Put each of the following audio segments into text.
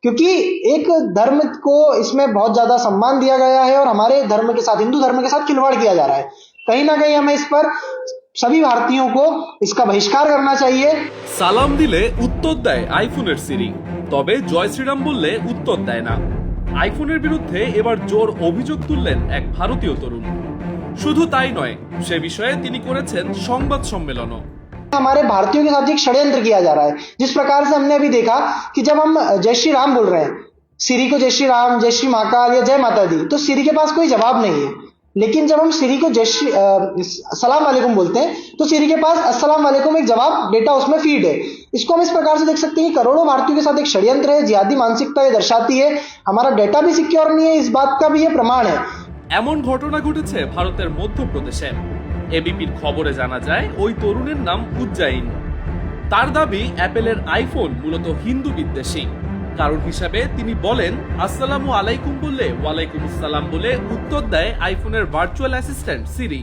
क्योंकि एक धर्म को इसमें बहुत ज्यादा सम्मान दिया गया है और हमारे धर्म के साथ, हिंदू धर्म के साथ खिलवाड़ किया जा रहा है। कहीं ना कहीं हमें इस पर सभी भारतीयों को इसका बहिष्कार करना चाहिए। সালাম দিলে উত্তর দেয় আইফোনের সিরি, তবে জয় শ্রীরাম বললে উত্তর দেয় না। আইফোনের বিরুদ্ধে এবার জোর অভিযোগ তুললেন এক ভারতীয় তরুণ। শুধু তাই নয়, সে বিষয়ে তিনি করেছেন সংবাদ সম্মেলনও। हमारे भारतीयों के साथ एक षड्यंत्र किया जा रहा है। जिस प्रकार से हमने अभी देखा कि जब हम जय श्री राम बोल रहे हैं, सिरी को जय श्री राम, जय श्री महाकाल या जय माता दी, तो सिरी के पास कोई जवाब नहीं है। लेकिन जब हम सिरी को जय श्री अस्सलाम वालेकुम बोलते हैं, तो सिरी के पास अस्सलाम वालेकुम एक जवाब डेटा उसमें फीड है। इसको हम इस प्रकार से देख सकते हैं कि करोड़ों भारतीयों के साथ एक षड्यंत्र है, जिहादी मानसिकता ये दर्शाती है। हमारा डेटा भी सिक्योर नहीं है, इस बात का भी ये प्रमाण है। এমন ঘটনা ঘটেছে ভারতের মধ্যপ্রদেশে। এবিপির খবরে জানা যায় ওই তরুণের নাম উজ্জাইন। তার দাবি অ্যাপেলের আইফোন মূলত হিন্দু বিদ্বেষী। কারণ হিসাবে তিনি বলেন, আসসালামু আলাইকুম বললে ওয়ালাইকুম আসসালাম বলে উত্তর দেয় আইফোনের ভার্চুয়াল অ্যাসিস্ট্যান্ট সিরি।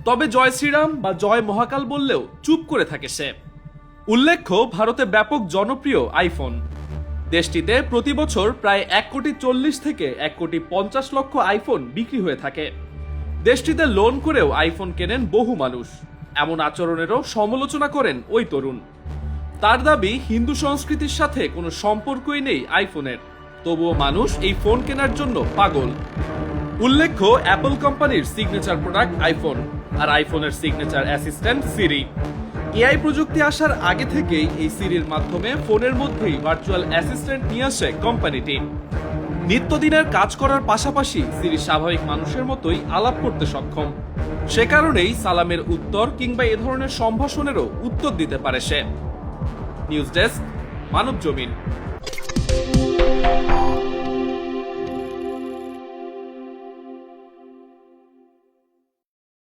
তবে জয় শ্রীরাম বা জয় মহাকাল বললেও চুপ করে থাকে সে। উল্লেখ্য, ভারতে ব্যাপক জনপ্রিয় আইফোন। দেশটিতে প্রতি বছর প্রায় 1,40,00,000 থেকে 1,50,00,000 আইফোন বিক্রি হয়ে থাকে। দেশটিতে লোন করেও আইফোন কেনেন বহু মানুষ। এমন আচরণেরও সমালোচনা করেন ওই তরুণ। তার দাবি, হিন্দু সংস্কৃতির সাথে কোনো সম্পর্কই নেই আইফোনের, তবুও মানুষ এই ফোন কেনার জন্য পাগল। উল্লেখ্য, অ্যাপল কোম্পানির সিগনেচার প্রোডাক্ট আইফোন, আর আইফোনের সিগনেচার অ্যাসিস্ট্যান্ট সিরি। এআই প্রযুক্তি আসার আগে থেকেই এই সিরির মাধ্যমে ফোনের মধ্যেই ভার্চুয়াল অ্যাসিস্ট্যান্ট নিয়ে আসে কোম্পানিটি। নিত্যদিনের কাজ করার পাশাপাশি সিরি স্বাভাবিক মানুষের মতোই আলাপ করতে সক্ষম। সে কারণেই সালামের উত্তর কিংবা এ ধরনের সম্ভাষণেরও উত্তর দিতে পারে সে। নিউজ ডেস্ক, মানব জমিন।